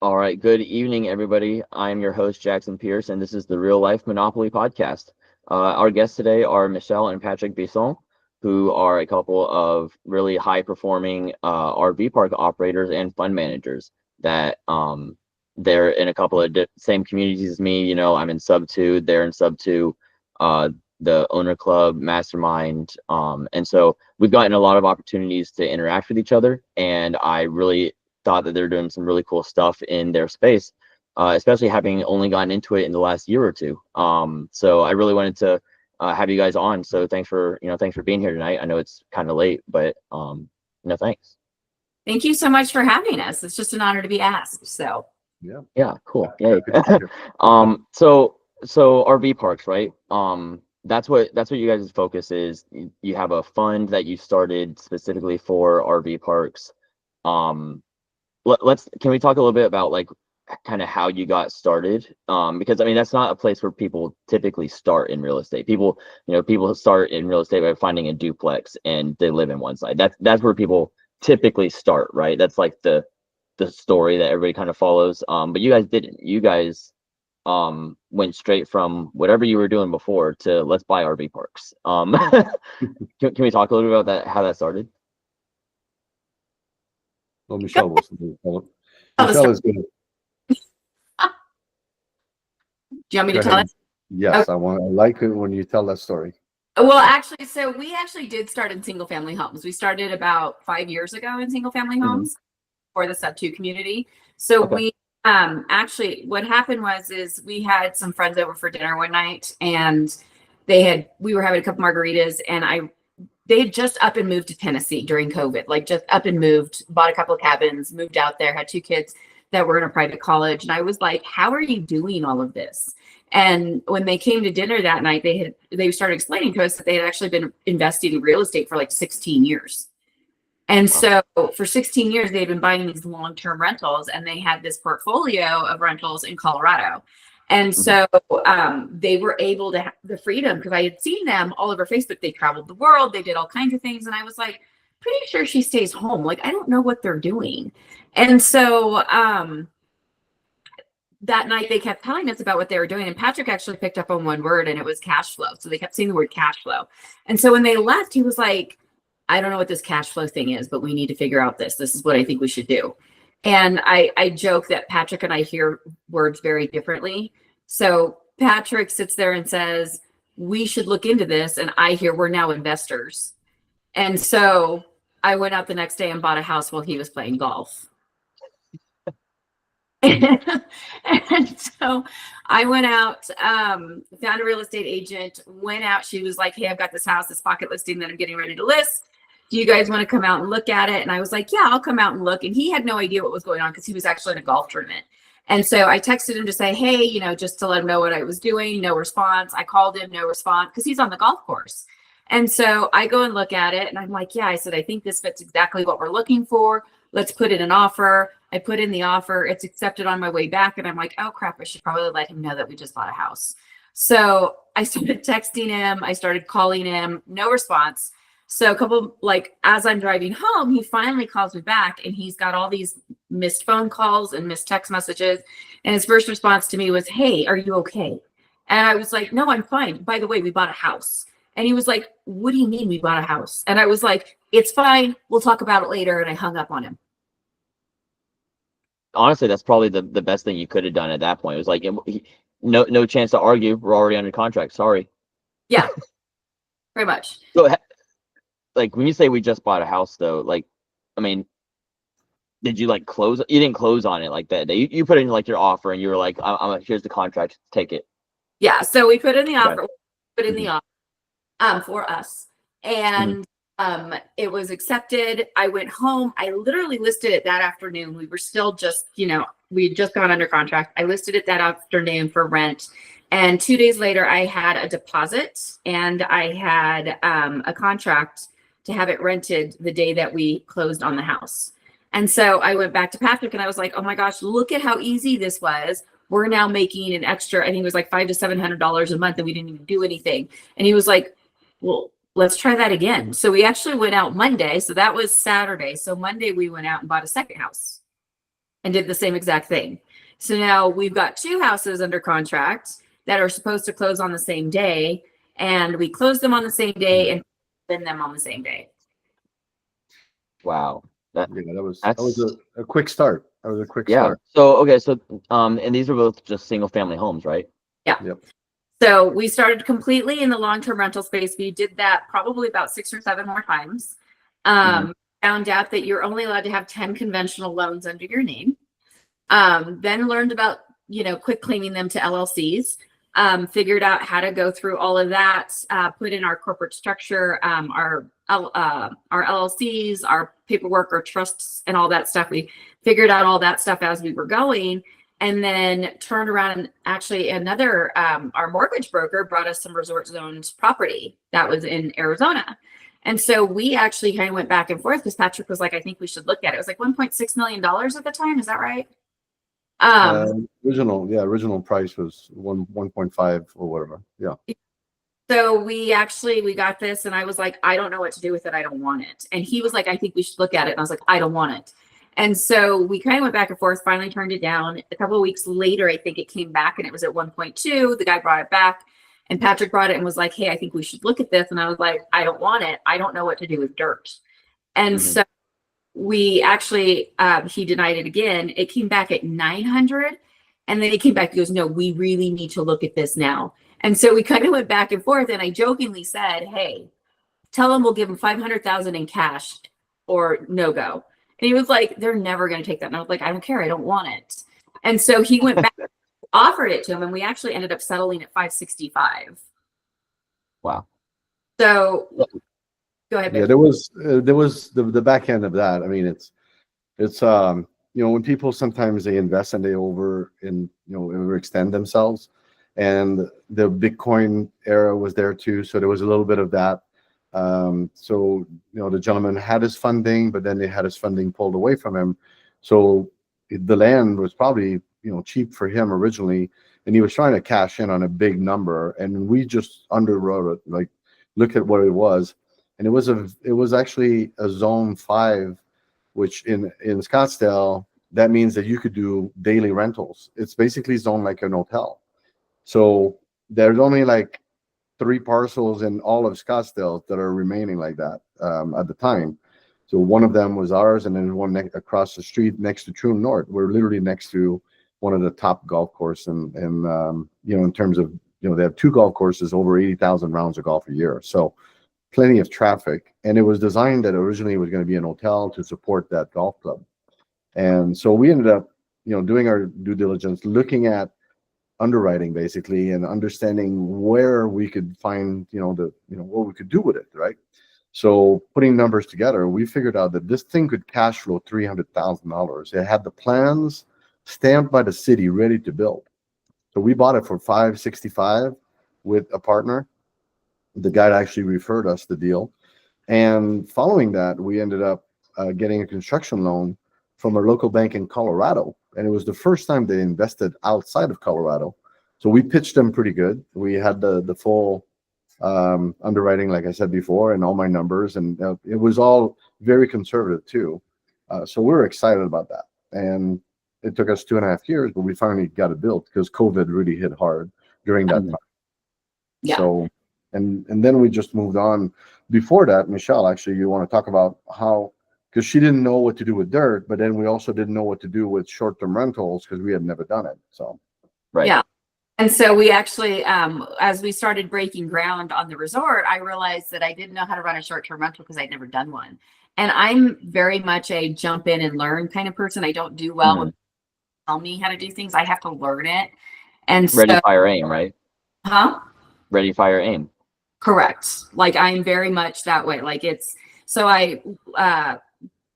All right, good evening, everybody. I'm your host, Jackson Pierce, and this is the Real Life Monopoly Podcast. Our guests today are Mychele and Patrick Bisson, who are a couple of really high-performing RV park operators and fund managers that they're in a couple of same communities as me. You know, I'm in Sub 2, they're in Sub 2, the Owner Club, Mastermind. And so we've gotten a lot of opportunities to interact with each other, and I really thought that they're doing some really cool stuff in their space, especially having only gotten into it in the last year or two. So I really wanted to have you guys on. So thanks for being here tonight. I know it's kind of late, but thanks. Thank you so much for having us. It's just an honor to be asked. So yeah, cool. Yay. So RV parks, right? That's what you guys' focus is. You have a fund that you started specifically for RV parks. Can we talk a little bit about like kind of how you got started? Because I mean that's not a place where people typically start in real estate. People start in real estate by finding a duplex and they live in one side. That's where people typically start, right? That's like the story that everybody kind of follows. But you guys didn't. You guys went straight from whatever you were doing before to let's buy RV parks. Can we talk a little bit about that, how that started? Well, Mychele wants to tell it. Mychele is good. Do you want me to tell it? Yes, okay. I like it when you tell that story. Well, actually, so we actually did start in single family homes. We started about 5 years ago in single family homes for the Sub 2 community. So we actually, what happened is we had some friends over for dinner one night, and we were having a couple margaritas, and they had just up and moved to Tennessee during COVID, like just up and moved, bought a couple of cabins, moved out there, had 2 kids that were in a private college. And I was like, how are you doing all of this? And when they came to dinner that night, they started explaining to us that they had actually been investing in real estate for like 16 years. And so for 16 years, they'd been buying these long-term rentals, and they had this portfolio of rentals in Colorado. And so they were able to have the freedom, because I had seen them all over Facebook. They traveled the world. They did all kinds of things. And I was like, pretty sure she stays home. Like, I don't know what they're doing. And so that night they kept telling us about what they were doing. And Patrick actually picked up on one word, and it was cash flow. So they kept saying the word cash flow. And so when they left, he was like, I don't know what this cash flow thing is, but we need to figure out this. This is what I think we should do. And I joke that Patrick and I hear words very differently. So Patrick sits there and says, we should look into this. And I hear we're now investors. And so I went out the next day and bought a house while he was playing golf. And so I went out, found a real estate agent, went out. She was like, hey, I've got this house, this pocket listing that I'm getting ready to list. Do you guys want to come out and look at it? And I was like, yeah, I'll come out and look. And he had no idea what was going on, because he was actually in a golf tournament. And so I texted him to say, hey, just to let him know what I was doing. No response. I called him, no response, because he's on the golf course. And so I go and look at it, and I'm like, yeah, I said, I think this fits exactly what we're looking for. Let's put in an offer. I put in the offer. It's accepted on my way back. And I'm like, oh crap, I should probably let him know that we just bought a house. So I started texting him. I started calling him, no response. So as I'm driving home, he finally calls me back, and he's got all these missed phone calls and missed text messages. And his first response to me was, hey, are you okay? And I was like, no, I'm fine. By the way, we bought a house. And he was like, what do you mean we bought a house? And I was like, it's fine. We'll talk about it later. And I hung up on him. Honestly, that's probably the best thing you could have done at that point. It was like, no chance to argue. We're already under contract. Sorry. Yeah, very much. So, like, when you say we just bought a house, though, like, I mean, did you like close? You didn't close on it like that day. You put in like your offer, and you were like, here's the contract. Take it. Yeah. So we put in the offer. Put in the offer for us, and it was accepted. I went home. I literally listed it that afternoon. We were still just, we had just gone under contract. I listed it that afternoon for rent. And 2 days later, I had a deposit, and I had a contract to have it rented the day that we closed on the house. And so I went back to Patrick, and I was like, oh my gosh, look at how easy this was. We're now making an extra, I think it was like $500 to $700 a month, and we didn't even do anything. And he was like, well, let's try that again. So we actually went out Monday. So that was Saturday. So Monday we went out and bought a second house. and did the same exact thing. So now we've got 2 houses under contract that are supposed to close on the same day, and we closed them on the same day and spin them on the same day. Wow. That was a quick start. That was a quick yeah. start. So okay, so and these are both just single family homes, right? Yeah. Yep. So we started completely in the long-term rental space. We did that probably about 6 or 7 more times. Found out that you're only allowed to have 10 conventional loans under your name. Then learned about, quick claiming them to LLCs. Figured out how to go through all of that, put in our corporate structure, our LLCs, our paperwork, our trusts, and all that stuff. We figured out all that stuff as we were going, and then turned around and actually our mortgage broker brought us some resort zoned property that was in Arizona. And so we actually kind of went back and forth because Patrick was like, I think we should look at it. It was like $1.6 million at the time. Is that right? Original price was 1.5 or whatever. Yeah. So we got this, and I was like, I don't know what to do with it. I don't want it. And he was like, I think we should look at it. And I was like, I don't want it. And so we kind of went back and forth, finally turned it down. A couple of weeks later, I think it came back and it was at 1.2. The guy brought it back, and Patrick brought it and was like, hey, I think we should look at this. And I was like, I don't want it. I don't know what to do with dirt. And so we actually, he denied it again. It came back at 900. And then he came back, he goes, no, we really need to look at this now. And so we kind of went back and forth, and I jokingly said, hey, tell him we'll give him $500,000 in cash or no go. And he was like, they're never going to take that. And I was like, I don't care. I don't want it. And so he went back, offered it to him, and we actually ended up settling at 565. Wow. So go ahead. Yeah, there was the back end of that. I mean, it's when people sometimes they invest and they overextend themselves, and the Bitcoin era was there too. So there was a little bit of that. So the gentleman had his funding, but then they had his funding pulled away from him. So the land was probably cheap for him originally, and he was trying to cash in on a big number, and we just underwrote it. Like, look at what it was, and it was actually a zone 5, which in Scottsdale, that means that you could do daily rentals. It's basically zoned like an hotel. So there's only like 3 parcels in all of Scottsdale that are remaining like that at the time. So one of them was ours, and then one across the street next to True North. We're literally next to one of the top golf courses, and in terms of they have 2 golf courses, over 80,000 rounds of golf a year. So plenty of traffic, and it was designed that originally was going to be an hotel to support that golf club. And so we ended up doing our due diligence, looking at underwriting basically, and understanding where we could find what we could do with it, right? So putting numbers together, we figured out that this thing could cash flow $300,000. It had the plans stamped by the city, ready to build. So we bought it for $565 with a partner. The guy actually referred us the deal, and following that, we ended up getting a construction loan from a local bank in Colorado, and it was the first time they invested outside of Colorado. So we pitched them pretty good. We had the full underwriting, like I said before, and all my numbers, and it was all very conservative too. So we were excited about that, and it took us 2.5 years, but we finally got it built because COVID really hit hard during that time. Yeah. So, and then we just moved on. Before that, Mychele, actually, you want to talk about how, because she didn't know what to do with dirt, but then we also didn't know what to do with short-term rentals because we had never done it. So, right. Yeah. And so we actually, as we started breaking ground on the resort, I realized that I didn't know how to run a short-term rental because I'd never done one. And I'm very much a jump in and learn kind of person. I don't do well when people tell me how to do things. I have to learn it. And Ready, so, fire, aim, right? huh? Ready, fire, aim. Correct. Like I'm very much that way. Like so I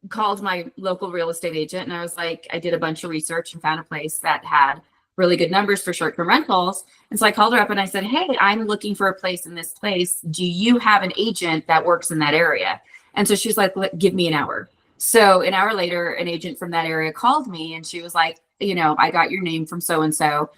called my local real estate agent, and I was like, I did a bunch of research and found a place that had really good numbers for short-term rentals. And so I called her up and I said, hey, I'm looking for a place in this place. Do you have an agent that works in that area? And so she's like, give me an hour. So an hour later, an agent from that area called me, and she was like, I got your name from so-and-so.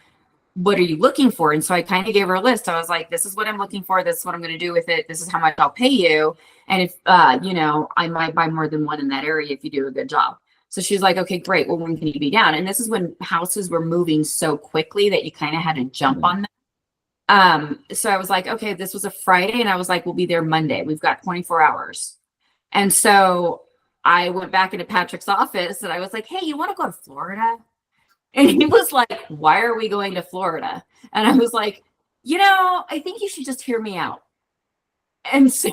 What are you looking for? And so I kind of gave her a list. I was like, this is what I'm looking for. This is what I'm going to do with it. This is how much I'll pay you. And if, I might buy more than one in that area if you do a good job. So she's like, okay, great. Well, when can you be down? And this is when houses were moving so quickly that you kind of had to jump on them. So I was like, okay, this was a Friday. And I was like, we'll be there Monday. We've got 24 hours. And so I went back into Patrick's office and I was like, hey, you want to go to Florida? And he was like, why are we going to Florida? And I was like, I think you should just hear me out. And so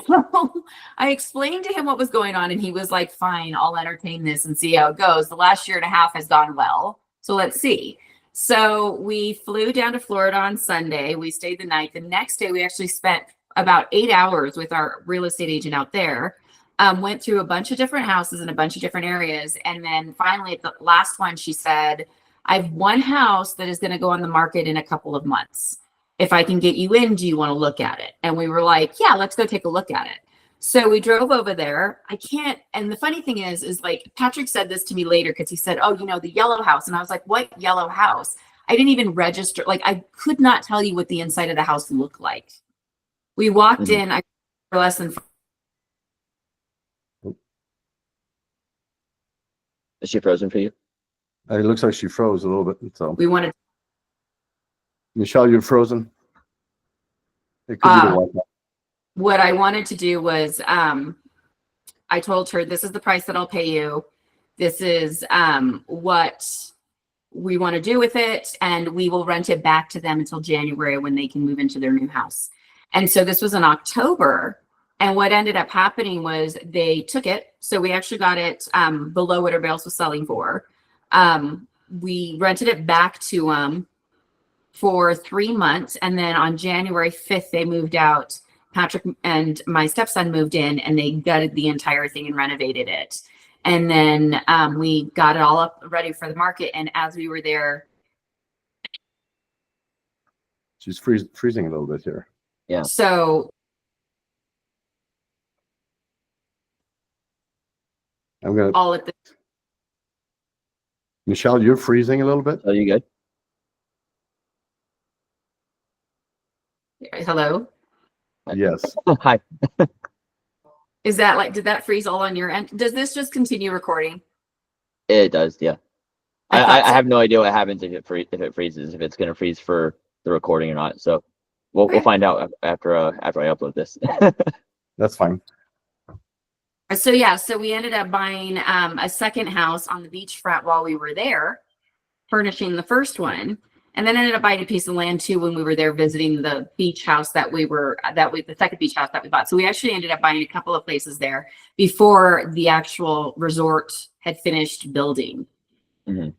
I explained to him what was going on, and he was like, fine, I'll entertain this and see how it goes. The last year and a half has gone well, so let's see. So we flew down to Florida on Sunday. We stayed the night. The next day, we actually spent about 8 hours with our real estate agent out there. Went through a bunch of different houses in a bunch of different areas. And then finally, at the last one, she said, I have one house that is going to go on the market in a couple of months. If I can get you in, do you want to look at it? And we were like, yeah, let's go take a look at it. So we drove over there. And the funny thing is like Patrick said this to me later because he said, oh, the yellow house. And I was like, what yellow house? I didn't even register. Like I could not tell you what the inside of the house looked like. We walked in, for less than. Is she frozen for you? It looks like she froze a little bit. So We wanted. Mychele, you're frozen. It could be the Wi-Fi. What I wanted to do was I told her, this is the price that I'll pay you. This is what we want to do with it. And we will rent it back to them until January when they can move into their new house. And so this was in October. And what ended up happening was they took it. So we actually got it below what everybody else was selling for. We rented it back to them for 3 months. And then on January 5th, they moved out. Patrick and my stepson moved in and they gutted the entire thing and renovated it. And then we got it all up ready for the market. And as we were there. She's freezing a little bit here. Yeah. So. I'm going to. All at the. Mychele, you're freezing a little bit. Are you good? Hello? Yes. Hi. Is that like, did that freeze all on your end? Does this just continue recording? It does, yeah. I I have no idea what happens if it freezes, if it's going to freeze for the recording or not. So we'll find out after I upload this. That's fine. So yeah, so we ended up buying a second house on the beachfront while we were there, furnishing the first one, and then ended up buying a piece of land too when we were there visiting the beach house the second beach house that we bought. So we actually ended up buying a couple of places there before the actual resort had finished building. Mm-hmm.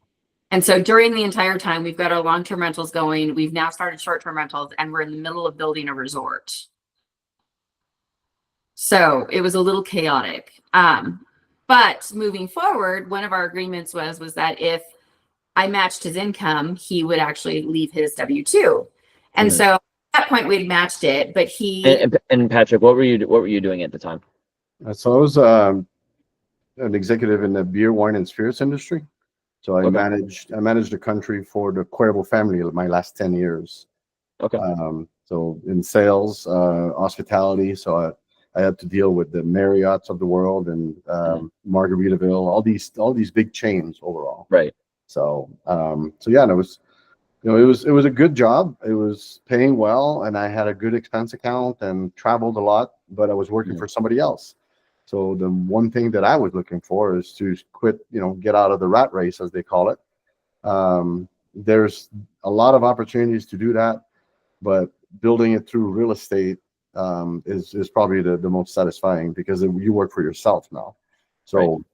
And so during the entire time, we've got our long-term rentals going. We've now started short-term rentals, and we're in the middle of building a resort. So it was a little chaotic. But moving forward, one of our agreements was that if I matched his income, he would actually leave his W-2. And so at that point we'd matched it, but he and Patrick, what were you doing at the time? So I was an executive in the beer, wine, and spirits industry. So I managed the country for the Cuervo family my last 10 years. Okay. So in sales, hospitality. So I had to deal with the Marriotts of the world and Margaritaville, all these big chains overall. Right. So yeah, and it was a good job. It was paying well, and I had a good expense account and traveled a lot, but I was working for somebody else. So the one thing that I was looking for is to quit, get out of the rat race, as they call it. There's a lot of opportunities to do that, but building it through real estate is probably the most satisfying because you work for yourself now. So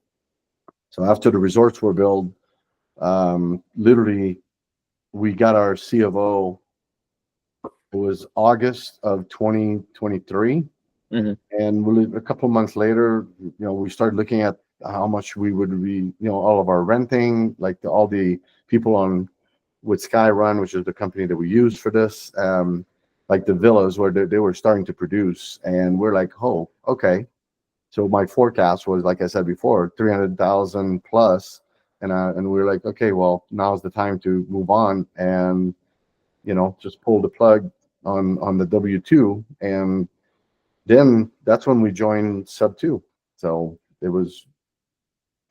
after the resorts were built, literally we got our C of O. It was August of 2023. And a couple of months later, we started looking at how much we would be, all of our renting, like all the people with Skyrun, which is the company that we use for this, like the villas where they were starting to produce. And we're like, oh, okay. So my forecast was, like I said before, 300,000 plus. And we were like, okay, well, now's the time to move on and, just pull the plug on the W-2. And then that's when we joined Sub 2. So it was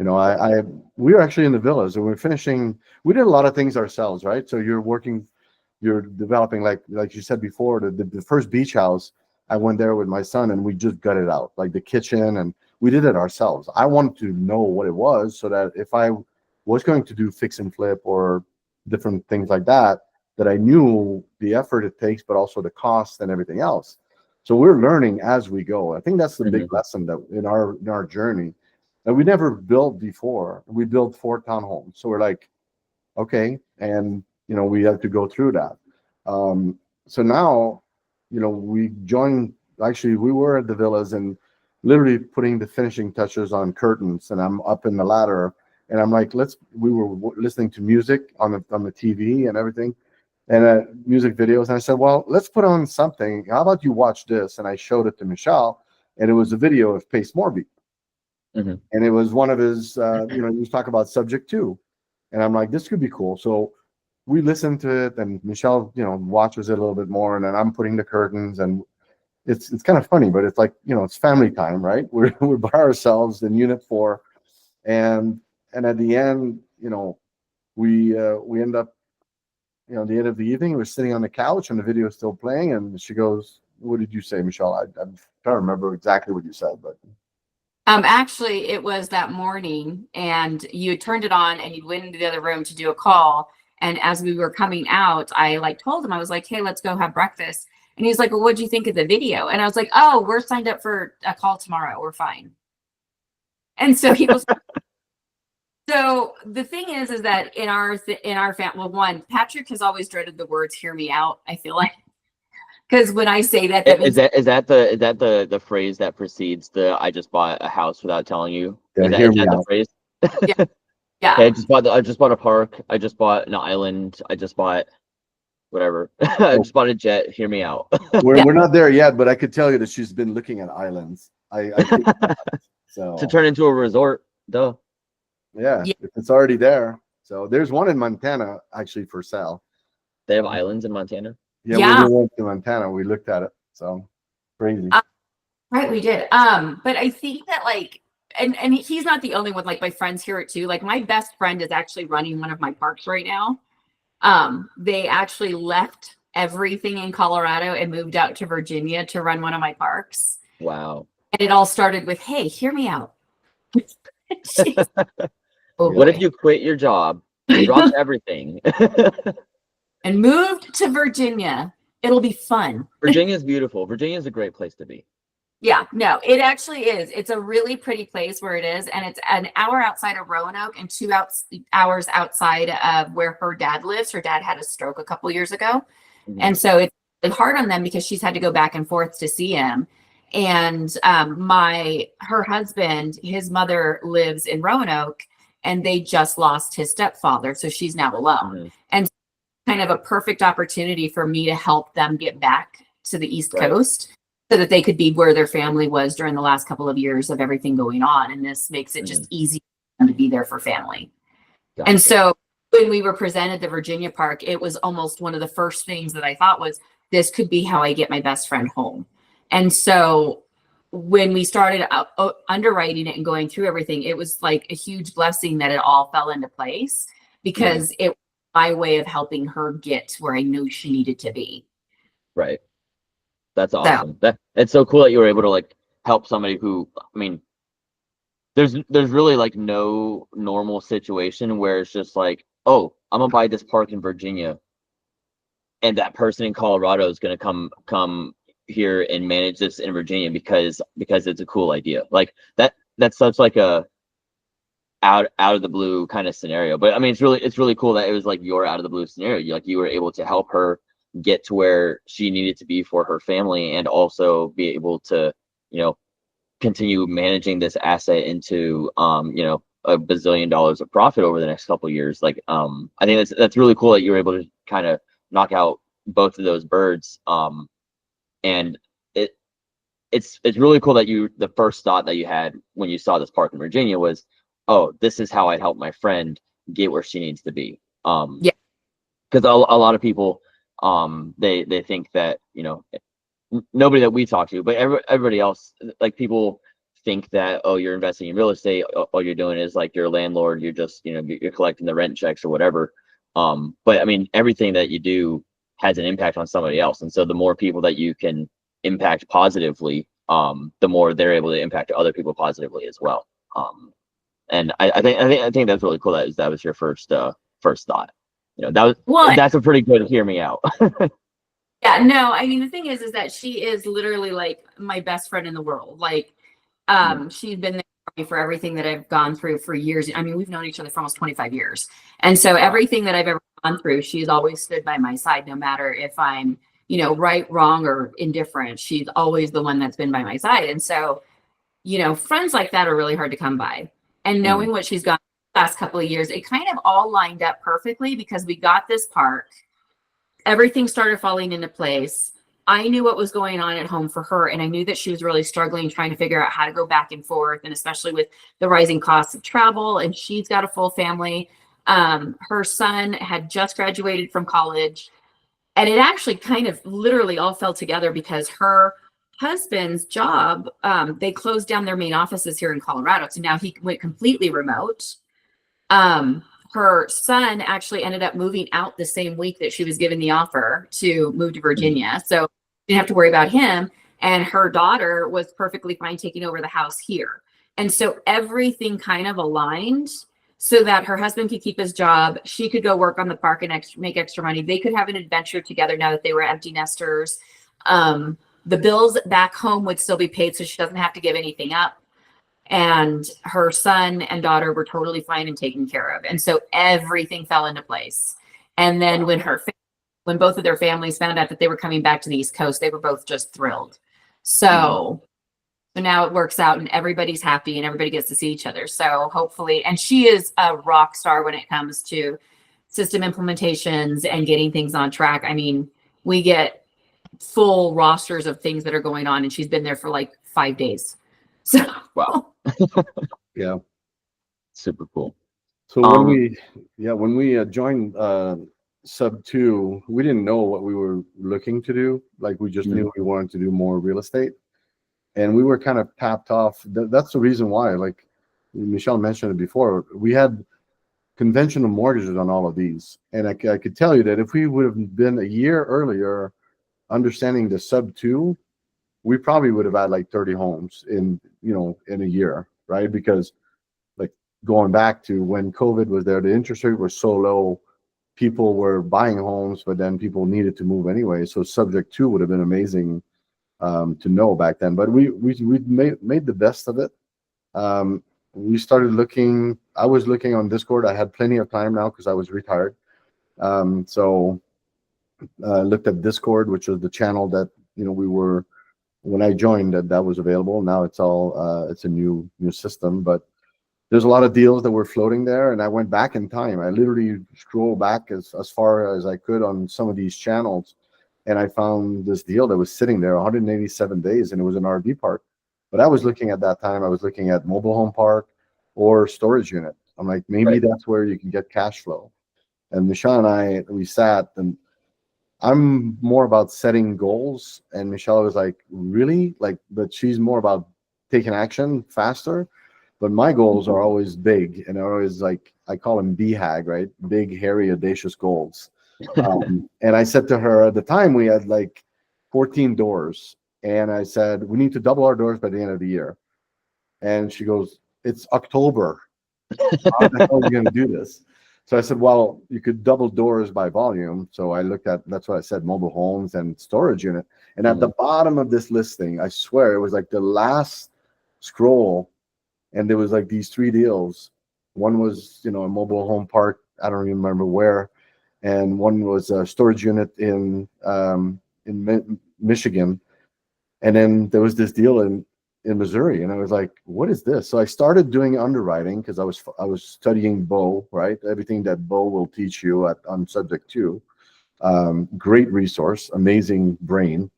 You know, we were actually in the villas and we are finishing. We did a lot of things ourselves, right? So you're developing, like you said before, the first beach house. I went there with my son and we just gutted out like the kitchen, and we did it ourselves. I wanted to know what it was so that if I was going to do fix and flip or different things like that, that I knew the effort it takes, but also the cost and everything else. So we're learning as we go. I think that's the big lesson that in our journey that we never built before. We built 4 townhomes. So we're like, okay, and you know, we have to go through that. So now, you know, we joined. Actually, we were at the villas and literally putting the finishing touches on curtains, and I'm up in the ladder, and I'm like, we were listening to music on the TV and everything, and music videos, and I said, well, let's put on something. How about you watch this? And I showed it to Mychele, and it was a video of Pace Morby, and it was one of his, you know, he was talking about Subject 2, and I'm like, this could be cool. So we listened to it, and Mychele, you know, watches it a little bit more, and then I'm putting the curtains, and it's kind of funny, but it's like, you know, it's family time, right? We're by ourselves in Unit 4, and at the end, you know, we end up, you know, at the end of the evening, we're sitting on the couch, and the video is still playing, and she goes, "What did you say, Mychele?" I'm trying to remember exactly what you said, but actually, it was that morning, and you turned it on, and you went into the other room to do a call. And as we were coming out, I like told him, I was like, "Hey, let's go have breakfast." And he's like, "Well, what do you think of the video?" And I was like, "Oh, we're signed up for a call tomorrow. We're fine." And so he was. So the thing is that in our family, well, one, Patrick has always dreaded the words "hear me out." I feel like, because when I say that, that Is means that the phrase that precedes the "I just bought a house without telling you"? yeah, Is hear me that the out. phrase? yeah, Okay, yeah. I just bought a park. I just bought an island. I just bought whatever. I Oh, just bought a jet. Hear me out. we're not there yet, but I could tell you that she's been looking at islands. I think To so. turn into a resort. Duh. Yeah, Yeah. if it's already there. So there's one in Montana actually for sale. They have islands in Montana. Yeah, when Yeah. we went to Montana, we looked at it. So crazy. Right, we did. But I think that like, and he's not the only one. Like my friends hear it too. Like my best friend is actually running one of my parks right now. They actually left everything in Colorado and moved out to Virginia to run one of my parks. Wow. And it all started with, "Hey, hear me out." Jeez. Oh What if boy. you quit your job, dropped everything? And moved to Virginia. It'll be fun. Virginia's beautiful. Virginia's a great place to be. Yeah, no, it actually is. It's a really pretty place where it is, and it's an hour outside of Roanoke and hours outside of where her dad lives. Her dad had a stroke a couple years ago, and so it's hard on them because she's had to go back and forth to see him. And her husband, his mother lives in Roanoke, and they just lost his stepfather, so she's now alone. And kind of a perfect opportunity for me to help them get back to the East Coast so that they could be where their family was during the last couple of years of everything going on. And this makes it just easy for them to be there for family. Gotcha. And so when we were presented the Virginia Park, it was almost one of the first things that I thought was, this could be how I get my best friend home. And so when we started underwriting it and going through everything, it was like a huge blessing that it all fell into place because it was my way of helping her get where I knew she needed to be. Right. That's awesome. It's so cool that you were able to like help somebody who, I mean, there's really like no normal situation where it's just like, oh, I'm gonna buy this park in Virginia, and that person in Colorado is gonna come here and manage this in Virginia because it's a cool idea. Like that's such like a out of the blue kind of scenario. But I mean, it's really cool that it was like your out of the blue scenario. You were able to help her get to where she needed to be for her family, and also be able to, you know, continue managing this asset into you know, $1 bazillion of profit over the next couple of years. Like I think that's really cool that you were able to kind of knock out both of those birds. And it's really cool that the first thought that you had when you saw this park in Virginia was, oh, this is how I'd help my friend get where she needs to be. Yeah. Because a lot of people, they think that, you know, nobody that we talk to, but everybody else, like people think that, oh, you're investing in real estate, all you're doing is like you're a landlord, you're just, you're collecting the rent checks or whatever. But I mean, everything that you do has an impact on somebody else. And so the more people that you can impact positively, the more they're able to impact other people positively as well. And I think that's really cool. That was your first thought. Well, That's a pretty good hear me out. yeah, no, I mean, the thing is that she is literally like my best friend in the world. Like, she's been there for me for everything that I've gone through for years. I mean, we've known each other for almost 25 years. And so everything that I've ever gone through, she's always stood by my side, no matter if I'm, right, wrong, or indifferent. She's always the one that's been by my side. And so, friends like that are really hard to come by. And knowing what she's gone the last couple of years, it kind of all lined up perfectly because we got this park. Everything started falling into place. I knew what was going on at home for her, and I knew that she was really struggling, trying to figure out how to go back and forth, and especially with the rising costs of travel, and she's got a full family. Her son had just graduated from college, and it actually kind of literally all fell together because her husband's job, they closed down their main offices here in Colorado, so now he went completely remote. Her son actually ended up moving out the same week that she was given the offer to move to Virginia. So didn't have to worry about him. And her daughter was perfectly fine taking over the house here. And so everything kind of aligned so that her husband could keep his job. She could go work on the park and make extra money. They could have an adventure together now that they were empty nesters. The bills back home would still be paid, so she doesn't have to give anything up. And her son and daughter were totally fine and taken care of. And so everything fell into place. And then when both of their families found out that they were coming back to the East Coast, they were both just thrilled. So now it works out and everybody's happy and everybody gets to see each other. So hopefully, and she is a rock star when it comes to system implementations and getting things on track. I mean, we get full rosters of things that are going on, and she's been there for like 5 days. So Wow. Yeah. Super cool. So when we joined Sub 2, we didn't know what we were looking to do. Like, we just knew we wanted to do more real estate, and we were kind of tapped off. That's the reason why, like Mychele mentioned it before, we had conventional mortgages on all of these. And I could tell you that if we would have been a year earlier understanding the Sub 2, we probably would have had like 30 homes in a year, right? Because, like, going back to when COVID was there, the interest rate was so low, people were buying homes, but then people needed to move anyway. So Subject 2 would have been amazing to know back then. But we made the best of it. We started looking. I was looking on Discord. I had plenty of time now because I was retired. So I looked at Discord, which was the channel that we were. When I joined, that was available. Now it's all it's a new system, but there's a lot of deals that were floating there, and I went back in time. I literally scrolled back as far as I could on some of these channels, and I found this deal that was sitting there 187 days, and it was an RV park. But I was looking at that time, I was looking at mobile home park or storage unit. I'm like, maybe that's where you can get cash flow. And Mychele and we sat, and I'm more about setting goals, and Mychele was like, really? Like, but she's more about taking action faster. But my goals are always big, and are always, like, I call them BHAG, right? Big, hairy, audacious goals. And I said to her, at the time we had like 14 doors, and I said, we need to double our doors by the end of the year. And she goes, it's October. How the hell are we going to do this? So I said, well, you could double doors by volume. So I looked at, that's what I said, mobile homes and storage unit. And at the bottom of this listing, I swear it was like the last scroll, and there was like these 3 deals. One was, a mobile home park, I don't even remember where, and one was a storage unit in Michigan, and then there was this deal in Missouri, and I was like, what is this? So I started doing underwriting because I was studying Bo, right? Everything that Bo will teach you on Subject 2. Great resource, amazing brain.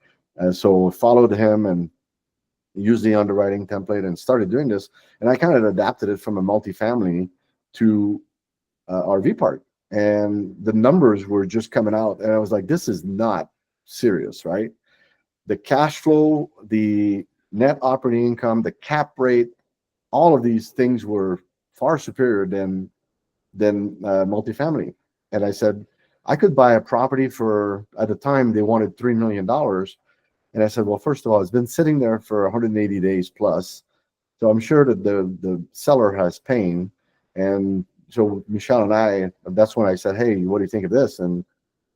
So followed him and used the underwriting template and started doing this. And I kind of adapted it from a multifamily to RV park. And the numbers were just coming out. And I was like, this is not serious, right? The cash flow, the net operating income, the cap rate, all of these things were far superior than multifamily. And I said, I could buy a property for, at the time, they wanted $3 million. And I said, well, first of all, it's been sitting there for 180 days plus. So I'm sure that the seller has pain. And so Mychele and I, that's when I said, hey, what do you think of this? And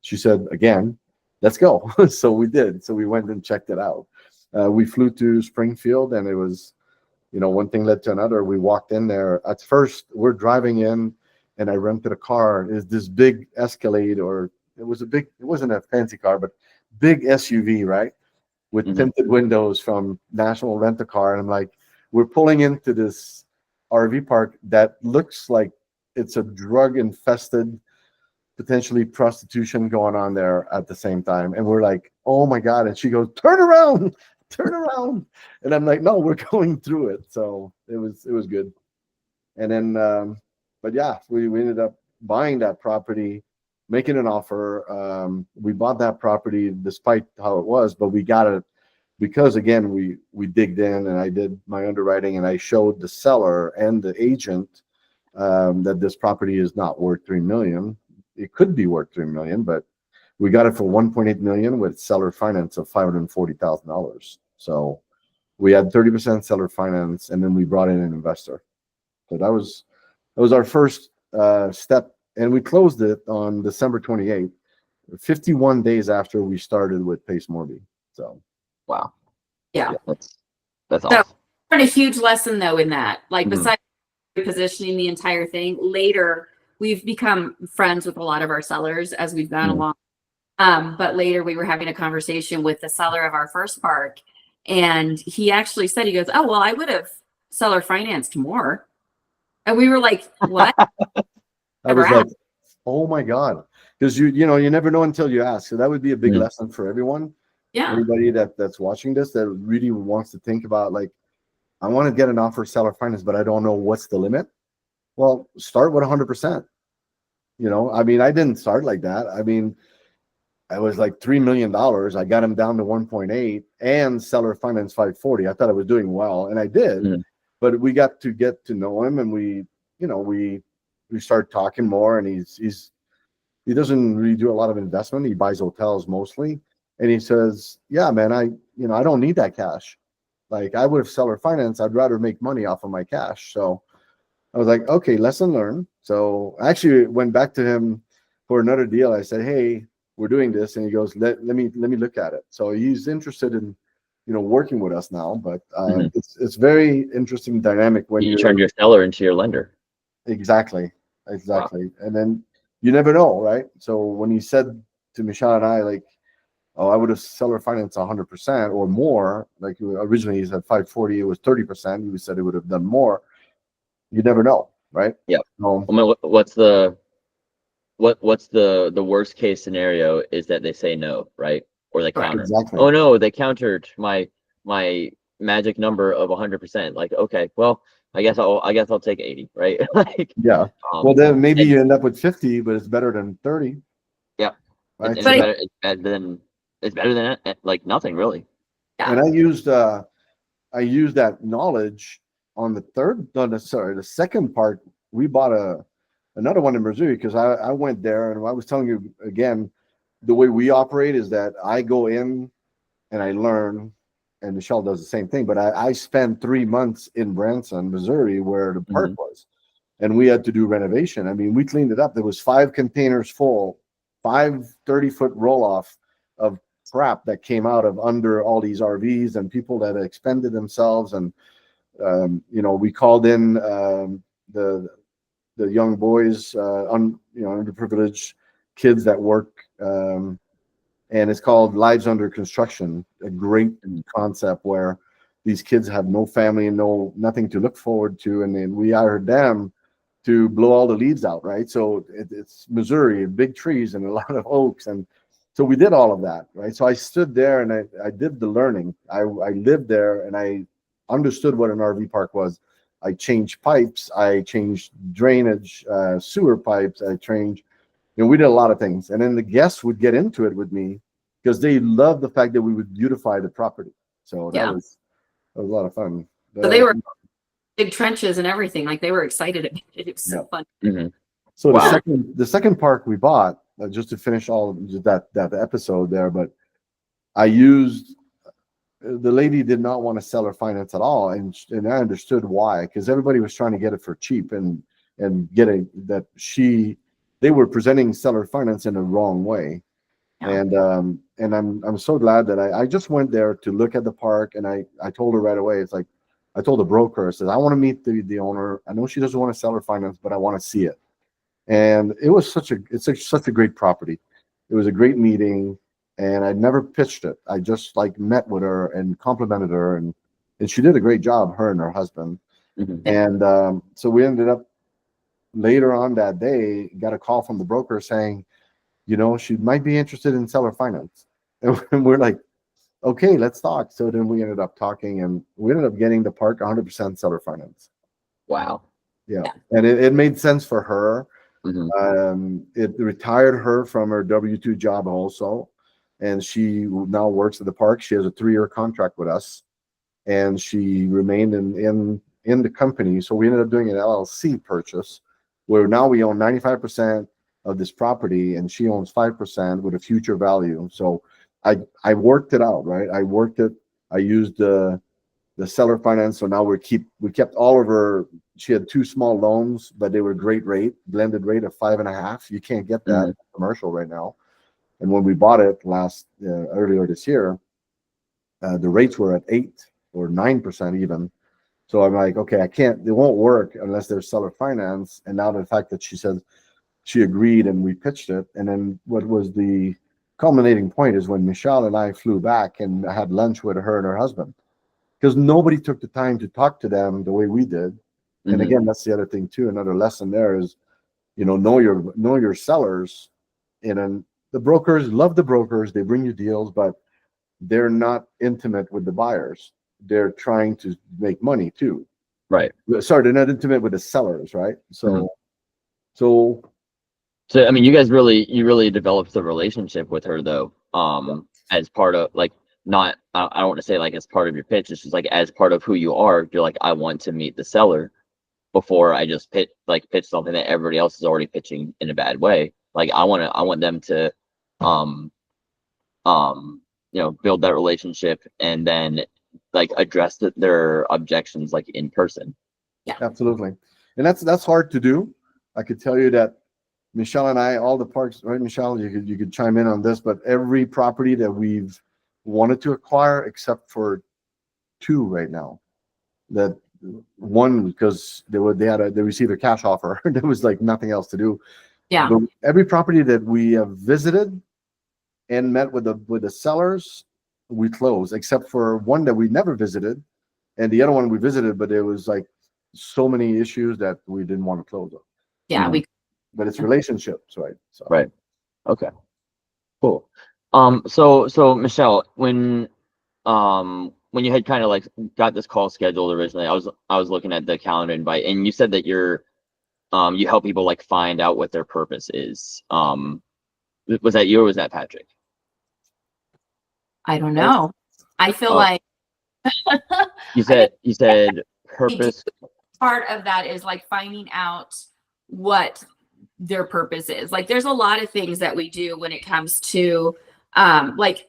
she said, again, let's go. So we did. So we went and checked it out. We flew to Springfield, and it was, one thing led to another. We walked in there. At first, we're driving in, and I rented a car. It's this big Escalade, or it wasn't a fancy car, but big SUV, right? With tinted windows from National Rent-A-Car. And I'm like, we're pulling into this RV park that looks like it's a drug-infested, potentially prostitution going on there at the same time. And we're like, oh my God. And she goes, turn around. And I'm like, no, we're going through it. So it was good. And then, but yeah, we ended up buying that property, making an offer. We bought that property despite how it was, but we got it because, again, we digged in, and I did my underwriting, and I showed the seller and the agent that this property is not worth $3 million. It could be worth $3 million, but we got it for $1.8 million with seller finance of $540,000. So we had 30% seller finance, and then we brought in an investor. So that was our first step, and we closed it on December 28th, 51 days after we started with Pace Morby. So wow, Yeah. that's awesome. So, a huge lesson though in that, like besides positioning the entire thing, later we've become friends with a lot of our sellers as we've gone along. But later we were having a conversation with the seller of our first park, and he actually said, he goes, oh, well, I would have seller financed more. And we were like, what? I was like, oh my God. Because you never know until you ask. So that would be a big lesson for everyone. Yeah. Anybody that's watching this that really wants to think about, like, I want to get an offer seller finance, but I don't know what's the limit. Well, start with 100%. I mean, I didn't start like that. I mean, I was like $3 million. I got him down to 1.8 and seller finance 540. I thought I was doing well, and I did. But we got to get to know him, and we started talking more. And he doesn't really do a lot of investment. He buys hotels mostly, and he says, "Yeah, man, I don't need that cash. Like, I would have seller finance. I'd rather make money off of my cash." So I was like, "Okay, lesson learned." So I actually went back to him for another deal. I said, "Hey, we're doing this," and he goes, let me look at it. So he's interested in working with us now. But it's very interesting dynamic when you turn your seller into your lender. Exactly. Wow. And then you never know, right? So when he said to Mychele and I, like, oh, I would have seller financed 100% or more, like originally he said 540, it was 30%. He said he would have done more. You never know, right? Yeah. What's the worst case scenario is that they say no, right? Or they counter. Exactly. Oh no, they countered my magic number of 100%. Like, okay, well, I guess I'll take 80, right? Like, yeah. Well, then maybe you end up with 50, but it's better than 30. Yeah. Right? It's better than like nothing, really. Yeah. And I used that knowledge on the second part. We bought another one in Missouri, because I went there, and I was telling you again, the way we operate is that I go in and I learn, and Mychele does the same thing. But I spent 3 months in Branson, Missouri, where the park was, and we had to do renovation. I mean, we cleaned it up. There was 5 containers full, 5 30-foot roll-off of crap that came out of under all these RVs and people that expended themselves. And we called in the young boys, underprivileged kids that work, and it's called Lives Under Construction, a great concept where these kids have no family and nothing to look forward to, and then we hired them to blow all the leaves out, right? So it's Missouri, big trees and a lot of oaks, and so we did all of that, right? So I stood there and I did the learning. I lived there, and I understood what an RV park was. I changed pipes, I changed drainage, sewer pipes, I changed, we did a lot of things. And then the guests would get into it with me because they loved the fact that we would beautify the property. So that It was a lot of fun. So they were big trenches and everything. Like they were excited about it. It was so fun. Mhm. So Wow. the second park we bought, just to finish all of that episode there, but I used the lady did not want to sell her finance at all, and I understood why, because everybody was trying to get it for cheap and getting that they were presenting seller finance in the wrong way. Yeah. And I'm so glad that I just went there to look at the park, and I told her right away. It's like I told the broker, I said, I want to meet the owner. I know she doesn't want to sell her finance, but I want to see it. And it was such a great property. It was a great meeting, and I'd never pitched it. I just like met with her and complimented her, and she did a great job, her and her husband. Mhm. And so we ended up later on that day, got a call from the broker saying, she might be interested in seller finance. And we're like, okay, let's talk. So then we ended up talking, and we ended up getting the park 100% seller finance. Wow. Yeah. And it made sense for her. Mhm. It retired her from her W-2 job also, and she now works at the park. She has a 3-year contract with us, and she remained in the company. So we ended up doing an LLC purchase, where now we own 95% of this property, and she owns 5% with a future value. So I worked it out, right? I worked it. I used the seller finance. So now we kept all of her. She had 2 small loans, but they were great rate, blended rate of 5.5. You can't get that commercial right now. And when we bought it earlier this year, the rates were at 8 or 9% even. So I'm like, okay, it won't work unless there's seller finance. And now the fact that she said she agreed and we pitched it. And then what was the culminating point is when Mychele and I flew back and had lunch with her and her husband, because nobody took the time to talk to them the way we did. And again, that's the other thing too. Another lesson there is, know your sellers. And then the brokers love the brokers. They bring you deals, but they're not intimate with the buyers. They're trying to make money too. Right. Sorry, they're not intimate with the sellers, right? So I mean, you really developed the relationship with her though, as part of like, not, I don't want to say like as part of your pitch. It's just like as part of who you are. You're like, I want to meet the seller before I just pitch something that everybody else is already pitching in a bad way. Like I want them to, um, build that relationship and then like address their objections like in person. Yeah. Absolutely. And that's hard to do. I could tell you that Mychele and I, all the parks, right, Mychele, you could chime in on this, but every property that we've wanted to acquire, except for 2 right now, that one because they received a cash offer. There was like nothing else to do. Yeah. But every property that we have visited and met with the sellers, we closed, except for one that we never visited, and the other one we visited, but there was like so many issues that we didn't want to close on. Yeah. But it's relationships, right? So. Right. Okay. Cool. So Mychele, when you had kind of like got this call scheduled originally, I was looking at the calendar invite, and you said that you help people like find out what their purpose is. Was that you or was that Patrick? I don't know. I feel Oh. like You said purpose. part of that is like finding out what their purpose is. Like there's a lot of things that we do when it comes to like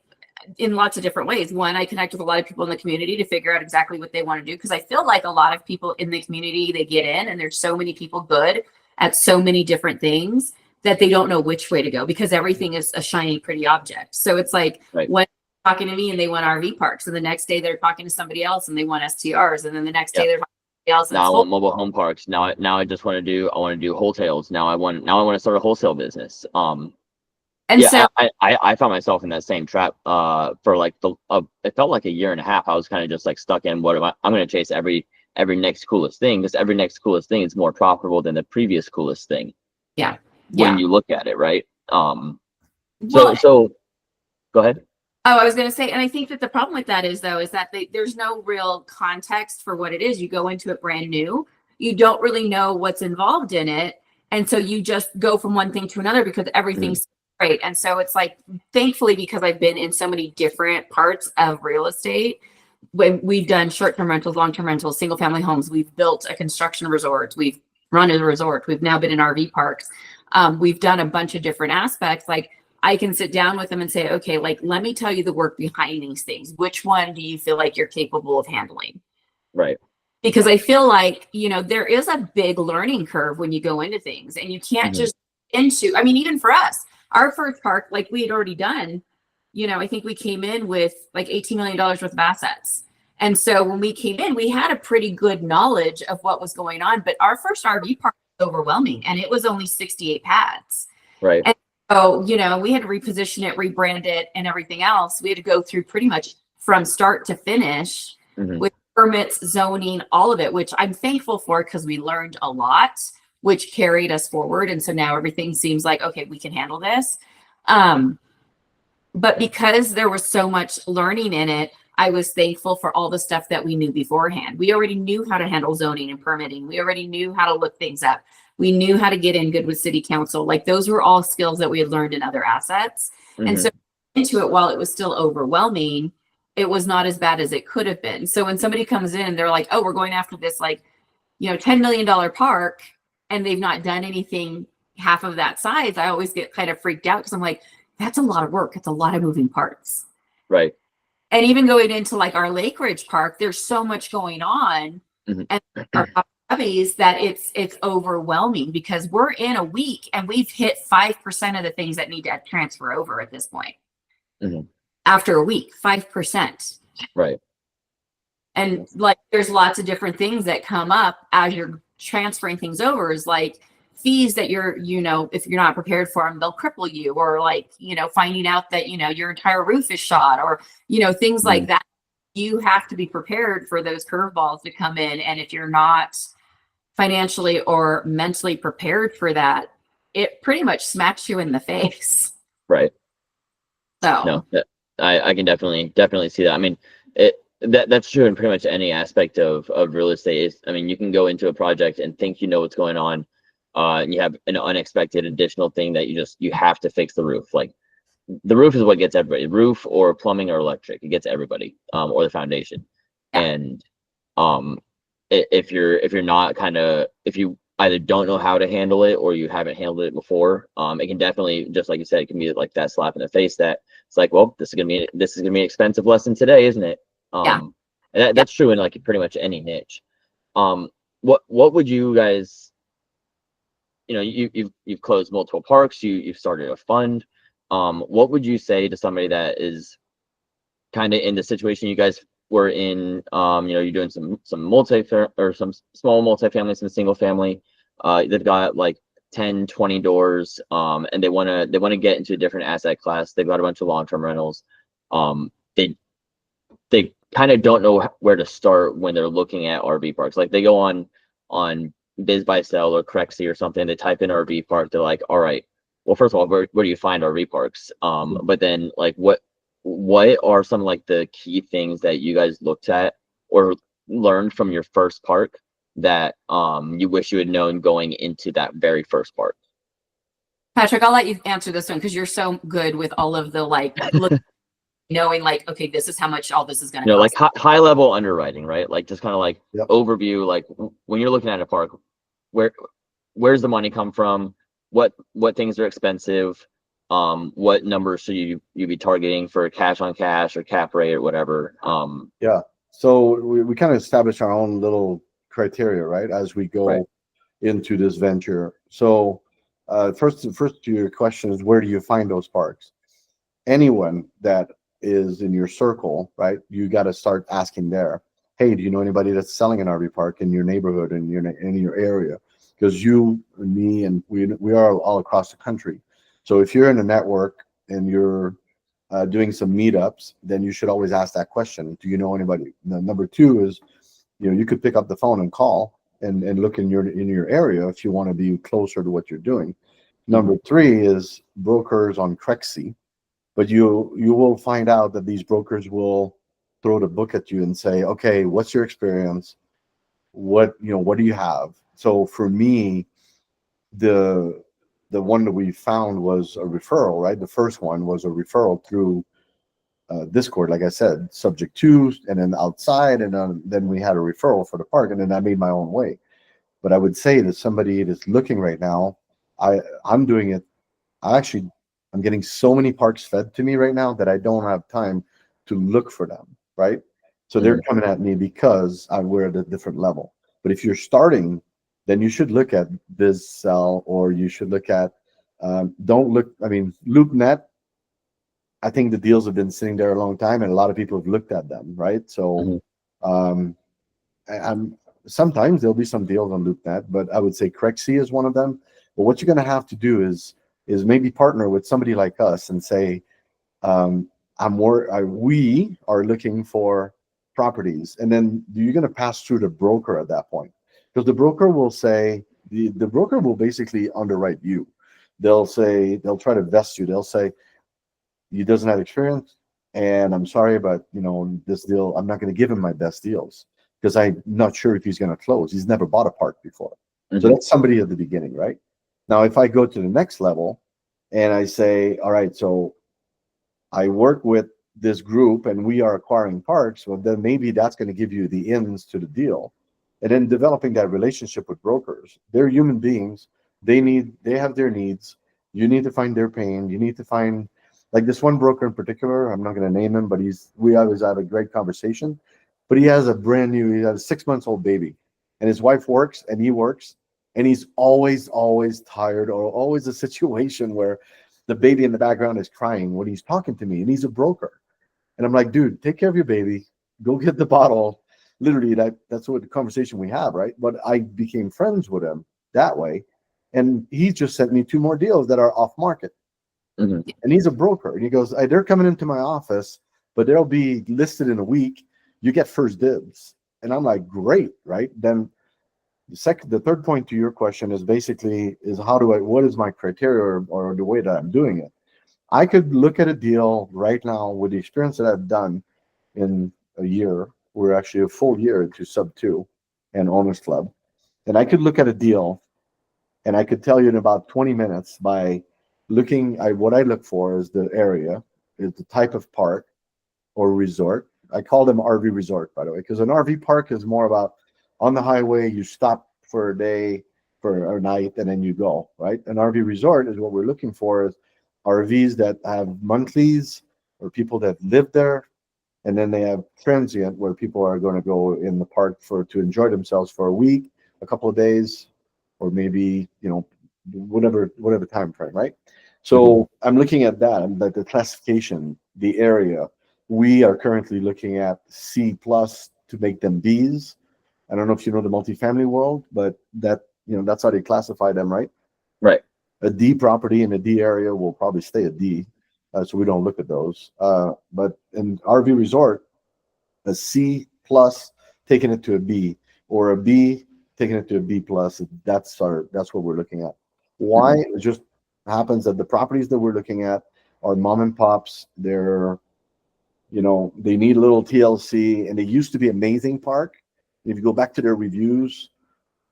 in lots of different ways. One, I connect with a lot of people in the community to figure out exactly what they want to do, because I feel like a lot of people in the community, they get in and there's so many people good at so many different things that they don't know which way to go, because everything is a shiny pretty object. So it's like when talking to me and they want RV parks, and the next day they're talking to somebody else and they want STRs, and then the next day they're talking to somebody else. Now I want mobile home parks. Now I just want to do wholesales. Now I want to start a wholesale business. And so I found myself in that same trap for like it felt like a year and a half. I was kind of just like stuck in I'm going to chase every next coolest thing, because every next coolest thing is more profitable than the previous coolest thing. Yeah. When you look at it, right? So go ahead. Oh, I was going to say, and I think that the problem with that is that there's no real context for what it is. You go into it brand new. You don't really know what's involved in it. And so you just go from one thing to another because everything's great. And so it's like, thankfully, because I've been in so many different parts of real estate, when we've done short-term rentals, long-term rentals, single-family homes, we've built a construction resort, we've run a resort, we've now been in RV parks. We've done a bunch of different aspects. Like I can sit down with them and say, okay, like, let me tell you the work behind these things. Which one do you feel like you're capable of handling? Right. Because I feel like, there is a big learning curve when you go into things, and you can't just I mean, even for us, our first park, like we had already done, I think we came in with like $18 million worth of assets. And so when we came in, we had a pretty good knowledge of what was going on, but our first RV park was overwhelming, and it was only 68 pads. Right. And so, we had to reposition it, rebrand it, and everything else. We had to go through pretty much from start to finish with permits, zoning, all of it, which I'm thankful for because we learned a lot, which carried us forward. And so now everything seems like, okay, we can handle this. But because there was so much learning in it, I was thankful for all the stuff that we knew beforehand. We already knew how to handle zoning and permitting. We already knew how to look things up. We knew how to get in good with city council. Like those were all skills that we had learned in other assets. And so into it, while it was still overwhelming, it was not as bad as it could have been. So when somebody comes in, they're like, oh, we're going after this, like, $10 million park, and they've not done anything half of that size. I always get kind of freaked out because I'm like, that's a lot of work. It's a lot of moving parts. Right. And even going into like our Lake Ridge Park, there's so much going on and our hobbies that it's overwhelming because we're in a week and we've hit 5% of the things that need to transfer over at this point. After a week, 5%. Right. And like, there's lots of different things that come up as you're transferring things over, is like fees that you're, if you're not prepared for them, they'll cripple you, or like, finding out that, your entire roof is shot, or, things like that. You have to be prepared for those curveballs to come in. And if you're not financially or mentally prepared for that, it pretty much smacks you in the face. Right. So no, I can definitely see that. I mean, that's true in pretty much any aspect of real estate. I mean, you can go into a project and think what's going on, and you have an unexpected additional thing that you have to fix the roof. Like the roof is what gets everybody. Roof or plumbing or electric, it gets everybody, or the foundation. And if you're not if you either don't know how to handle it or you haven't handled it before, it can definitely, just like you said, it can be like that slap in the face that it's like, well, this is gonna be an expensive lesson today, isn't it? And that's true in like pretty much any niche. What would you guys, you've closed multiple parks, you've started a fund. What would you say to somebody that is kind of in the situation you guys were in? You're doing some some small multifamily, some single family. They've got like 10, 20 doors, and they want to get into a different asset class. They've got a bunch of long-term rentals. They kind of don't know where to start when they're looking at RV parks. Like they go on Biz Buy Sell or Crexy or something. They type in RV park. They're like, all right, well, first of all, where do you find RV parks? But then like what are some like the key things that you guys looked at or learned from your first park that you wish you had known going into that very first park? Patrick, I'll let you answer this one because you're so good with all of the like knowing like, okay, this is how much all this is going to cost. Like high level underwriting, right? Like just kind of like overview, like when you're looking at a park, where's the money come from? What things are expensive? What numbers should you be targeting for cash on cash or cap rate or whatever? So we kind of establish our own little criteria, right, as we go into this venture. So first to your question is, where do you find those parks? Anyone that is in your circle, right? You got to start asking there. Hey, do you know anybody that's selling an RV park in your neighborhood, in your area? Because you and me and we are all across the country. So if you're in a network and you're doing some meetups, then you should always ask that question. Do you know anybody? Number two is, you could pick up the phone and call and look in your area if you want to be closer to what you're doing. Number three is brokers on Crexy. But you will find out that these brokers will throw the book at you and say, okay, what's your experience? What do you have? So for me, the one that we found was a referral, right? The first one was a referral through Discord, like I said, subject to, and then outside, and then we had a referral for the park, and then I made my own way. But I would say that somebody that's looking right now, I'm doing it. I'm getting so many parks fed to me right now that I don't have time to look for them, right? So they're coming at me because we're at a different level. But if you're starting, then you should look at BizSell, or you should look at, don't look, I mean, LoopNet. I think the deals have been sitting there a long time, and a lot of people have looked at them, right? So um, I'm sometimes there'll be some deals on LoopNet, but I would say Crexy is one of them. But what you're going to have to do is maybe partner with somebody like us and say, um, we are looking for properties, and then you're going to pass through the broker at that point, because the broker will say the broker will basically underwrite you. They'll try to vest you. They'll say he doesn't have experience, and I'm sorry, but this deal, I'm not going to give him my best deals because I'm not sure if he's going to close. He's never bought a park before. So that's somebody at the beginning, right? Now, if I go to the next level and I say, all right, so I work with this group and we are acquiring parks, well, then maybe that's going to give you the ins to the deal. And then developing that relationship with brokers. They're human beings. They have their needs. You need to find their pain. You need to find, like this one broker in particular, I'm not going to name him, but we always have a great conversation. But he has a 6-month-old baby, and his wife works and he works, and he's always tired, or always a situation where the baby in the background is crying when he's talking to me, and he's a broker. And I'm like, dude, take care of your baby, go get the bottle. Literally, that's what the conversation we have, right? But I became friends with him that way, and he just sent me 2 more deals that are off market. And he's a broker, and he goes, they're coming into my office, but they'll be listed in a week. You get first dibs. And I'm like, great, right? Then the third point to your question is basically what is my criteria, or the way that I'm doing it? I could look at a deal right now with the experience that I've done in a year. We're actually a full year into sub 2 and Owners Club. And I could look at a deal and I could tell you in about 20 minutes by looking at what I look for is the area, is the type of park or resort. I call them RV resort, by the way, because an RV park is more about on the highway, you stop for a day, for a night, and then you go, right? An RV resort is what we're looking for, is RVs that have monthlies or people that live there, and then they have transient where people are going to go in the park to enjoy themselves for a week, a couple of days, or maybe whatever time frame, right? So I'm looking at that, and the classification, the area. We are currently looking at C plus to make them Bs. I don't know if you know the multifamily world, but that's how they classify them, right? Right. A D property in a D area will probably stay a D, so we don't look at those. But in RV resort, a C plus taking it to a B, or a B taking it to a B plus. That's what we're looking at. Why? It just happens that the properties that we're looking at are mom and pops. They need a little TLC, and they used to be amazing park. If you go back to their reviews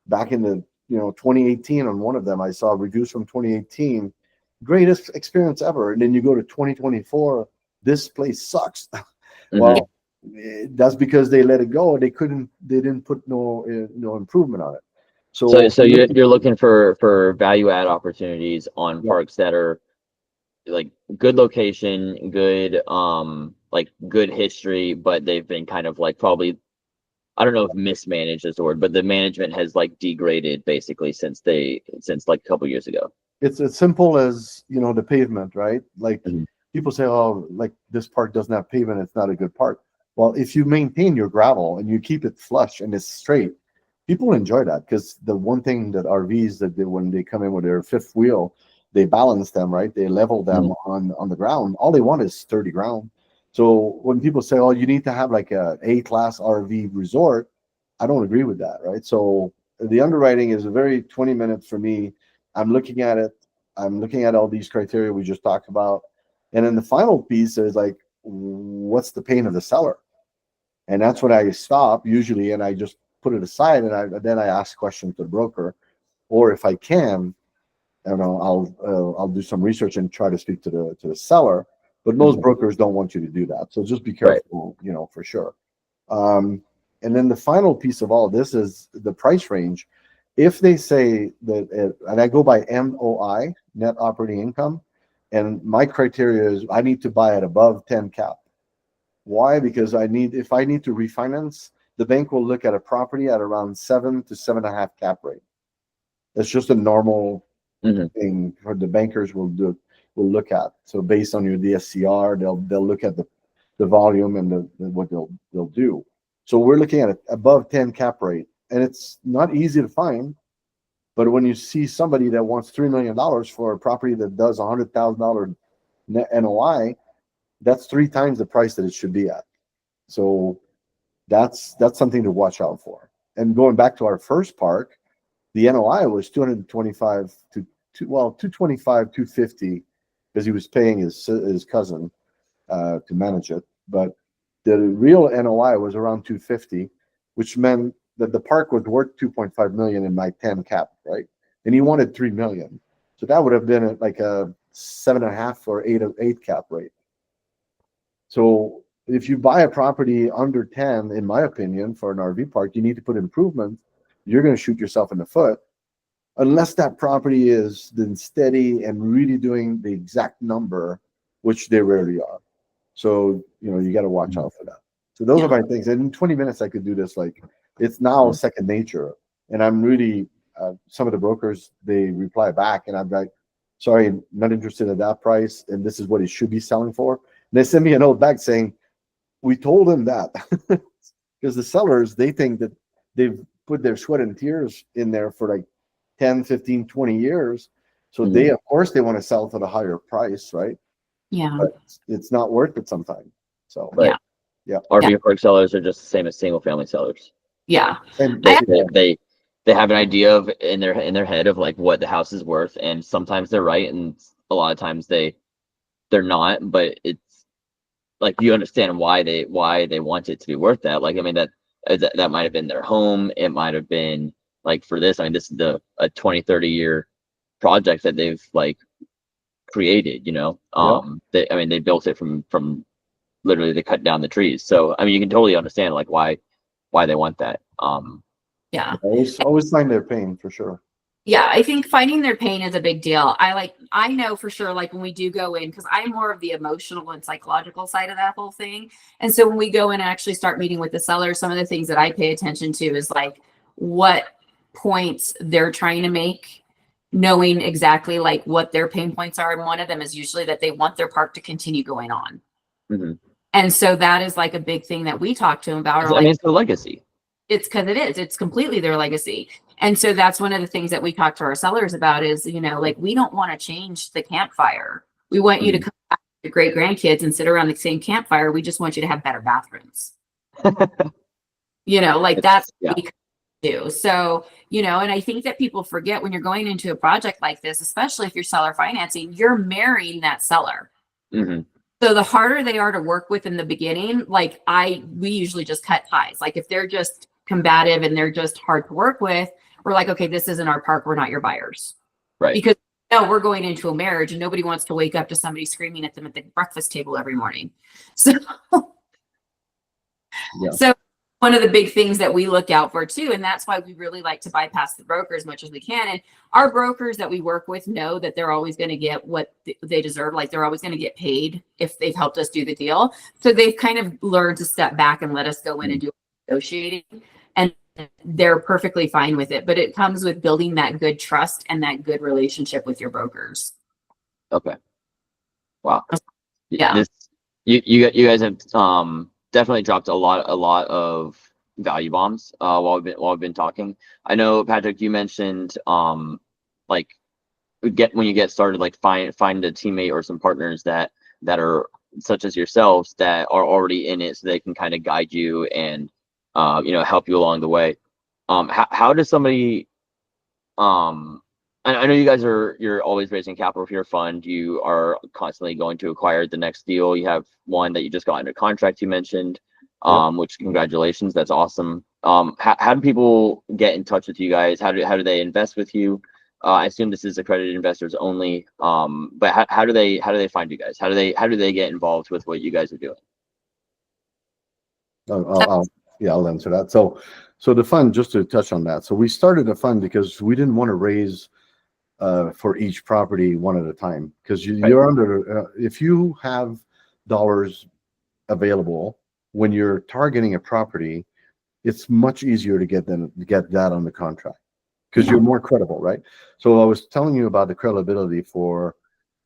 back in the 2018, on one of them, I saw reviews from 2018, greatest experience ever. And then you go to 2024, this place sucks. Well, that's because they let it go. They didn't put no improvement on it. So you're looking for value add opportunities on parks that are like good location, good like good history, but they've been kind of like probably, I don't know if mismanaged is the word, but the management has like degraded basically since like a couple years ago. It's as simple as the pavement, right? Like people say, oh, like this park doesn't have pavement, it's not a good park. Well, if you maintain your gravel and you keep it flush and it's straight, people enjoy that, because the one thing that RVs when they come in with their fifth wheel, they balance them, right? They level them on the ground. All they want is sturdy ground. So when people say, oh, you need to have like a A-class RV resort, I don't agree with that, right? So the underwriting is a very 20 minutes for me. I'm looking at it. I'm looking at all these criteria we just talked about. And then the final piece is like, what's the pain of the seller? And that's when I stop usually, and I just put it aside, and then I ask questions to the broker, or if I can, I'll do some research and try to speak to the seller but most brokers don't want you to do that. So just be careful, for sure. And then the final piece of all of this is the price range. If they say that, and I go by NOI, net operating income, and my criteria is I need to buy at above 10 cap. Why? Because if I need to refinance, the bank will look at a property at around 7 to 7.5 cap rate. That's just a normal thing for the bankers will look at. So based on your DSCR, they'll look at the volume and what they'll do. So we're looking at above 10 cap rate, and it's not easy to find. But when you see somebody that wants $3 million for a property that does $100,000 net NOI, that's 3 times the price that it should be at. So that's something to watch out for. And going back to our first park, the NOI was 225 to 225, 250, because he was paying his cousin to manage it. But the real NOI was around 250, which meant that the park was worth 2.5 million in my 10 cap, right? And he wanted 3 million. So that would have been like a 7.5 or 8 cap rate. So if you buy a property under 10, in my opinion, for an RV park, you need to put improvements. You're going to shoot yourself in the foot unless that property is then steady and really doing the exact number, which they rarely are. So, you got to watch out for that. So those are my things. And in 20 minutes, I could do this. Like, it's now second nature. And I'm really, some of the brokers, they reply back and I'm like, sorry, not interested at that price. And this is what it should be selling for. And they send me a note back saying, we told them that. Because the sellers, they think that they've put their sweat and tears in there for like 10, 15, 20 years. So they, of course, they want to sell at a higher price, right? Yeah. But it's not worth it sometimes. So, yeah. RV park sellers are just the same as single family sellers. Yeah. And they have an idea of in their head of like what the house is worth, and sometimes they're right, and a lot of times they're not. But it's like you understand why they want it to be worth that. Like, I mean, that might have been their home. It might have been like for this. I mean, this is a 20, 30 year project that they've like created. They built it from literally they cut down the trees. So I mean, you can totally understand like why they want that. Always find their pain for sure. Yeah, I think finding their pain is a big deal. I know for sure, like when we do go in, because I'm more of the emotional and psychological side of that whole thing. And so when we go in and actually start meeting with the sellers, some of the things that I pay attention to is like what points they're trying to make, knowing exactly like what their pain points are. And one of them is usually that they want their park to continue going on. And so that is like a big thing that we talk to them about. I mean, it's their legacy. It's because it's completely their legacy. And so that's one of the things that we talk to our sellers about is, like, we don't want to change the campfire. We want you to come back to great grandkids and sit around the same campfire. We just want you to have better bathrooms. Like that's what we do. So, and I think that people forget when you're going into a project like this, especially if you're seller financing, you're marrying that seller. So the harder they are to work with in the beginning, like we usually just cut ties. Like if they're just combative and they're just hard to work with, we're like, okay, this isn't our park. We're not your buyers. Right. Because we're going into a marriage and nobody wants to wake up to somebody screaming at them at the breakfast table every morning. So, so one of the big things that we look out for too, and that's why we really like to bypass the broker as much as we can. And our brokers that we work with know that they're always going to get what they deserve. Like they're always going to get paid if they've helped us do the deal. So they've kind of learned to step back and let us go in and do negotiating. And they're perfectly fine with it, but it comes with building that good trust and that good relationship with your brokers. Okay. Wow. Yeah. You guys have definitely dropped a lot of value bombs while we've been talking. I know, Patrick, you mentioned like when you get started, like find a teammate or some partners that are such as yourselves that are already in it, so they can kind of guide you and help you along the way. How does somebody I know you guys you're always raising capital for your fund. You are constantly going to acquire the next deal. You have one that you just got under contract, you mentioned, which congratulations, that's awesome. How do people get in touch with you guys? How do they invest with you? I assume this is accredited investors only. But how do they find you guys? How do they get involved with what you guys are doing? I'll answer that. So the fund, just to touch on that. So we started a fund because we didn't want to raise for each property one at a time, because you're under if you have dollars available when you're targeting a property, it's much easier to get that on the contract because you're more credible, right? So I was telling you about the credibility for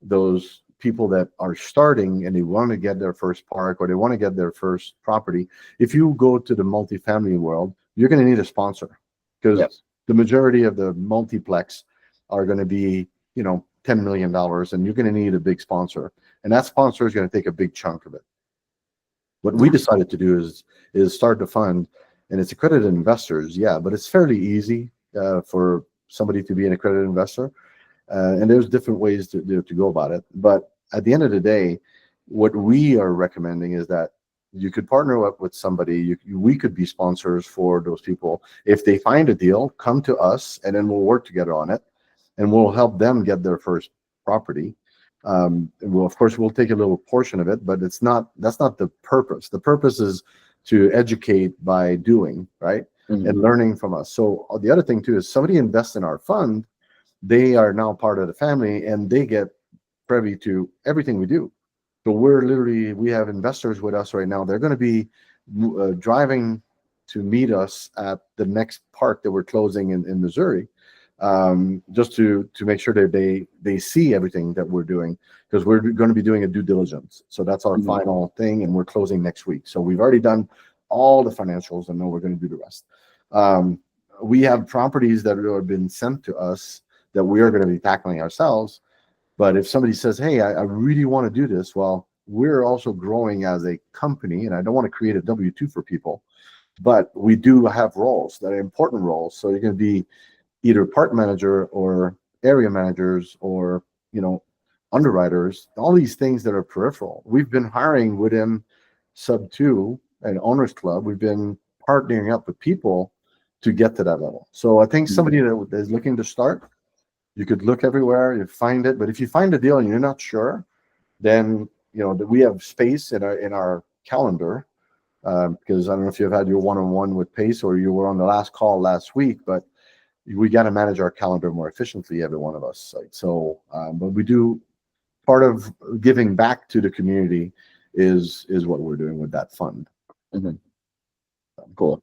those people that are starting and they want to get their first park or they want to get their first property. If you go to the multifamily world, you're going to need a sponsor, because the majority of the multiplex are going to be, $10 million, and you're going to need a big sponsor, and that sponsor is going to take a big chunk of it. What we decided to do is start the fund, and it's accredited investors, but it's fairly easy for somebody to be an accredited investor. And there's different ways to go about it. But at the end of the day, what we are recommending is that you could partner up with somebody. We could be sponsors for those people. If they find a deal, come to us, and then we'll work together on it, and we'll help them get their first property. And of course, we'll take a little portion of it, but that's not the purpose. The purpose is to educate by doing, right? And learning from us. So the other thing too is somebody invests in our fund, they are now part of the family, and they get privy to everything we do. So we have investors with us right now. They're going to be driving to meet us at the next park that we're closing in Missouri, just to make sure that they see everything that we're doing, because we're going to be doing a due diligence. So that's our final thing, and we're closing next week. So we've already done all the financials, and now we're going to do the rest. We have properties that have been sent to us that we are going to be tackling ourselves. But if somebody says, hey, I really want to do this, well, we're also growing as a company, and I don't want to create a W-2 for people, but we do have roles that are important roles. So you're going to be either park manager or area managers or, underwriters, all these things that are peripheral. We've been hiring within Sub 2 and Owners Club. We've been partnering up with people to get to that level. So I think somebody that is looking to start, you could look everywhere, you find it. But if you find a deal and you're not sure, then we have space in our calendar. Because I don't know if you've had your one-on-one with Pace or you were on the last call last week, but we got to manage our calendar more efficiently, every one of us. So, but we do, part of giving back to the community is what we're doing with that fund. Cool.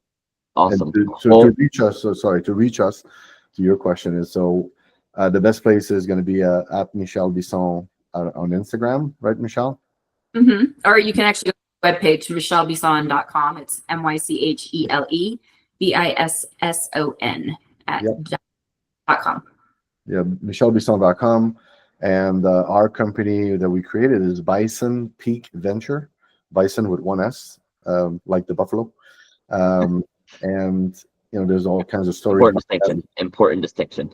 Awesome. To reach us, to your question is, the best place is going to be at Mychele Bisson on Instagram, right, Mychele? Or you can actually go to the webpage, mychelebisson.com. It's MyChelebisson @.com. Yeah, mychelebisson.com. And our company that we created is Bison Peak Venture, Bison with one S, like the buffalo. And there's all kinds of stories. Important distinction.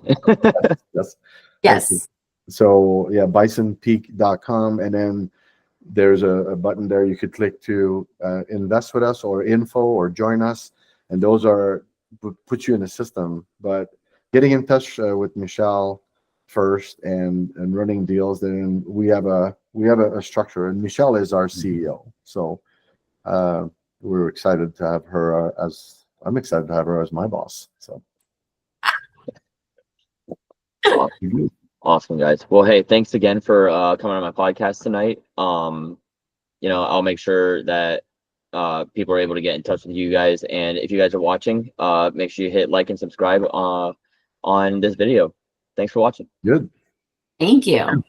Yes. So yeah, bisonpeak.com, and then there's a button there you could click to invest with us, or info, or join us, and those put you in the system. But getting in touch with Mychele first and running deals, then we have a structure, and Mychele is our CEO. So we're excited to have her I'm excited to have her as my boss. So awesome, guys. Well, hey, thanks again for coming on my podcast tonight. I'll make sure that people are able to get in touch with you guys, and if you guys are watching, make sure you hit like and subscribe on this video. Thanks for watching. Good. Thank you.